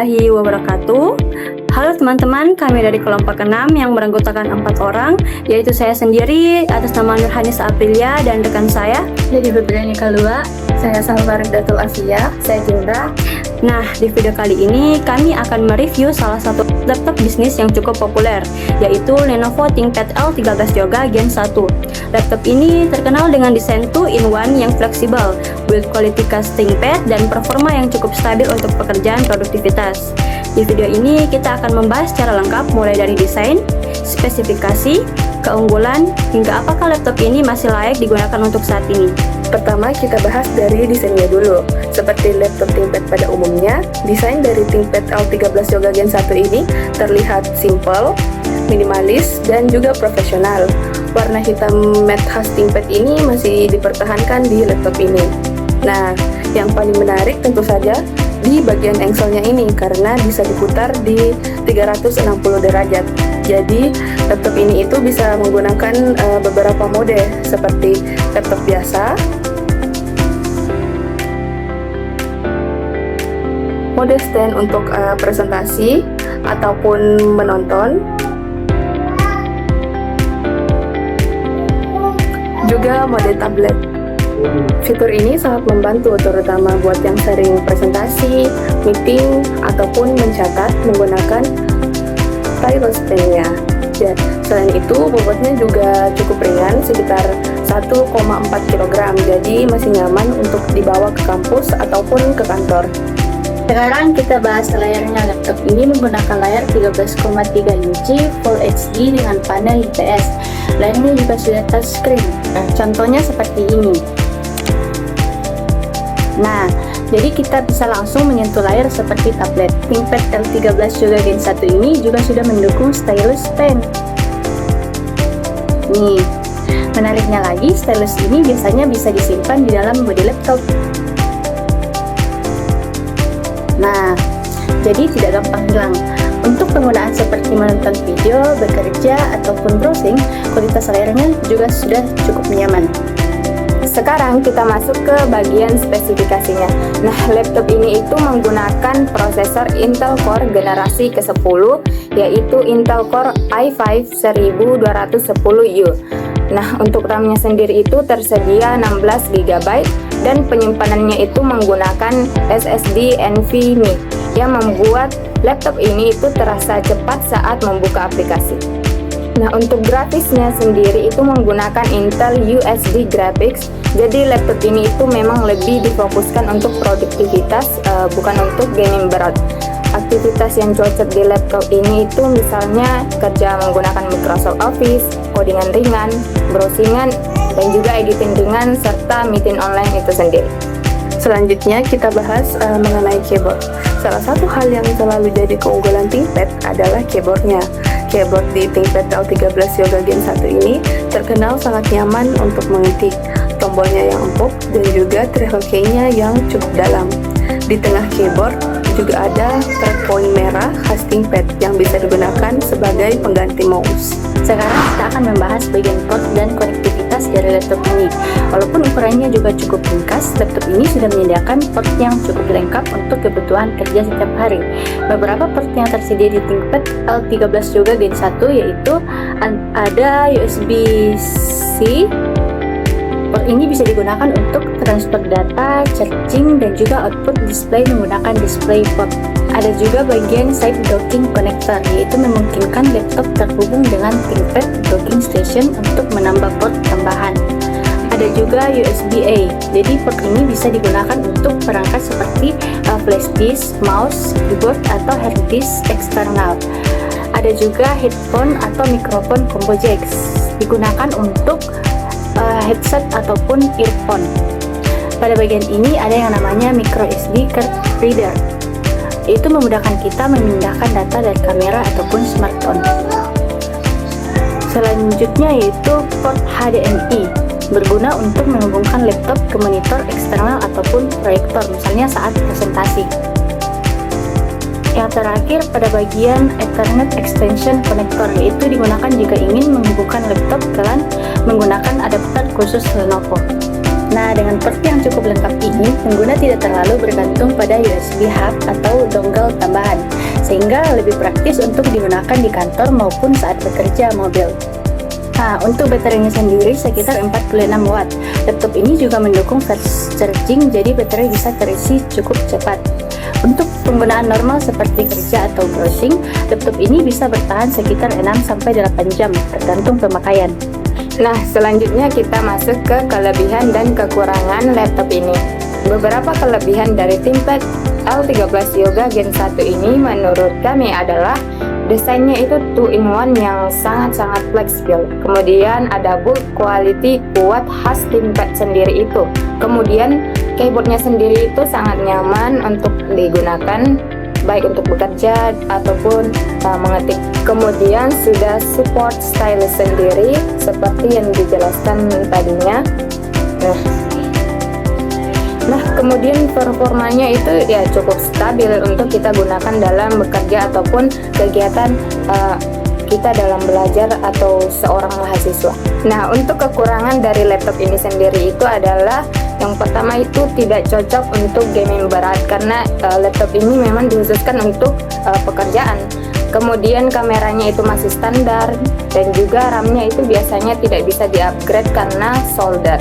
warahmatullahi wabarakatuh. Halo teman-teman, kami dari kelompok 6 yang beranggotakan 4 orang, yaitu saya sendiri atas nama Nurhanis Aprilia dan rekan saya Jadi Febriani Kalua, saya Salvar Datul Asia, saya Jendra. Nah, di video kali ini kami akan mereview salah satu laptop bisnis yang cukup populer, yaitu Lenovo ThinkPad L13 Yoga Gen 1. Laptop ini terkenal dengan desain 2-in-1 yang fleksibel, build quality cast ThinkPad, dan performa yang cukup stabil untuk pekerjaan produktivitas. Di video ini kita akan membahas secara lengkap mulai dari desain, spesifikasi, keunggulan, hingga apakah laptop ini masih layak digunakan untuk saat ini. Pertama, kita bahas dari desainnya dulu. Seperti laptop ThinkPad pada umumnya, desain dari ThinkPad L13 Yoga Gen 1 ini terlihat simple, minimalis, dan juga profesional. Warna hitam matte khas ThinkPad ini masih dipertahankan di laptop ini. Nah, yang paling menarik tentu saja di bagian engselnya ini karena bisa diputar di 360 derajat. Jadi laptop ini itu bisa menggunakan beberapa mode seperti laptop biasa, mode stand untuk presentasi ataupun menonton, juga mode tablet. Fitur ini sangat membantu terutama buat yang sering presentasi, meeting, ataupun mencatat menggunakan stylus pen-nya. Ya, selain itu bobotnya juga cukup ringan, sekitar 1,4 kg, jadi masih nyaman untuk dibawa ke kampus ataupun ke kantor. Sekarang kita bahas layarnya. Laptop ini menggunakan layar 13,3 inci Full HD dengan panel IPS. Layarnya juga sudah touchscreen. Contohnya seperti ini. Nah, jadi kita bisa langsung menyentuh layar seperti tablet. ThinkPad L13 Yoga Gen 1 ini juga sudah mendukung stylus pen. Nih, menariknya lagi, stylus ini biasanya bisa disimpan di dalam bodi laptop. Nah, jadi tidak gampang hilang. Untuk penggunaan seperti menonton video, bekerja, ataupun browsing, kualitas layarnya juga sudah cukup nyaman. Sekarang kita masuk ke bagian spesifikasinya. Nah, laptop ini itu menggunakan prosesor Intel Core generasi ke-10, yaitu Intel Core i5 1210U. Nah, untuk RAM-nya sendiri itu tersedia 16 GB dan penyimpanannya itu menggunakan SSD NVMe yang membuat laptop ini itu terasa cepat saat membuka aplikasi. Nah, untuk grafisnya sendiri itu menggunakan Intel USD Graphics. Jadi laptop ini itu memang lebih difokuskan untuk produktivitas, bukan untuk gaming berat. Aktivitas yang cocok di laptop ini itu misalnya kerja menggunakan Microsoft Office, codingan ringan, browsingan, dan juga editing ringan, serta meeting online itu sendiri. Selanjutnya kita bahas mengenai keyboard. Salah satu hal yang selalu jadi keunggulan ThinkPad adalah keyboardnya. Keyboard di ThinkPad L13 Yoga Gen 1 ini terkenal sangat nyaman untuk mengetik. Tombolnya yang empuk dan juga travel key-nya yang cukup dalam. Di tengah keyboard juga ada trackpoint merah khas ThinkPad yang bisa digunakan sebagai pengganti mouse. Sekarang kita akan membahas bagian port dan konektivitas dari laptop ini. Walaupun ukurannya juga cukup ringkas, laptop ini sudah menyediakan port yang cukup lengkap untuk kebutuhan kerja setiap hari. Beberapa port yang tersedia di ThinkPad L13 Yoga Gen 1 yaitu ada USB-C. Port ini bisa digunakan untuk transfer data, charging, dan juga output display menggunakan DisplayPort. Ada juga bagian side docking connector, yaitu memungkinkan laptop terhubung dengan ThinkPad docking station untuk menambah port tambahan. Ada juga USB-A, jadi port ini bisa digunakan untuk perangkat seperti flash disk, mouse, keyboard, atau hard disk eksternal. Ada juga headphone atau mikrofon combo jacks, digunakan untuk headset ataupun earphone. Pada bagian ini ada yang namanya micro SD card reader, yaitu memudahkan kita memindahkan data dari kamera ataupun smartphone. Selanjutnya yaitu port HDMI, berguna untuk menghubungkan laptop ke monitor eksternal ataupun proyektor, misalnya saat presentasi. Yang terakhir pada bagian Ethernet Extension Connector, yaitu digunakan jika ingin menghubungkan laptop ke LAN menggunakan adapter khusus Lenovo. Nah, dengan port yang cukup lengkap ini, pengguna tidak terlalu bergantung pada USB hub atau dongle tambahan, sehingga lebih praktis untuk digunakan di kantor maupun saat bekerja mobil. Nah, untuk baterainya sendiri sekitar 46 watt. Laptop ini juga mendukung fast charging, jadi baterai bisa terisi cukup cepat. Untuk penggunaan normal seperti kerja atau browsing, laptop ini bisa bertahan sekitar 6-8 jam, tergantung pemakaian. Nah, selanjutnya kita masuk ke kelebihan dan kekurangan laptop ini. Beberapa kelebihan dari ThinkPad L13 Yoga Gen 1 ini menurut kami adalah desainnya itu 2-in-1 yang sangat-sangat fleksibel. Kemudian ada build quality kuat khas ThinkPad sendiri itu. Kemudian keyboardnya sendiri itu sangat nyaman untuk digunakan, baik untuk bekerja ataupun mengetik. Kemudian sudah support stylus sendiri seperti yang dijelaskan tadinya. Nah, kemudian performanya itu ya cukup stabil untuk kita gunakan dalam bekerja ataupun kegiatan kita dalam belajar atau seorang mahasiswa. Nah, untuk kekurangan dari laptop ini sendiri itu adalah yang pertama itu tidak cocok untuk gaming berat karena laptop ini memang dikhususkan untuk pekerjaan. Kemudian kameranya itu masih standar dan juga RAM-nya itu biasanya tidak bisa di-upgrade karena solder.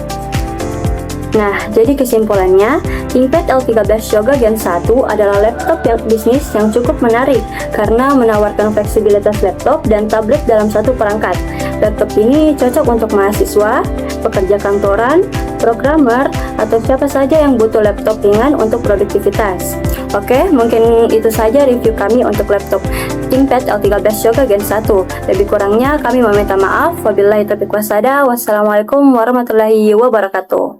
Nah, jadi kesimpulannya, ThinkPad L13 Yoga Gen 1 adalah laptop bisnis yang cukup menarik karena menawarkan fleksibilitas laptop dan tablet dalam satu perangkat. Laptop ini cocok untuk mahasiswa, pekerja kantoran, programmer, atau siapa saja yang butuh laptop ringan untuk produktivitas. Oke, mungkin itu saja review kami untuk laptop ThinkPad L13 Yoga Gen 1. Lebih kurangnya kami meminta maaf. Wabillahi taufiq wassalam. Wassalamualaikum warahmatullahi wabarakatuh.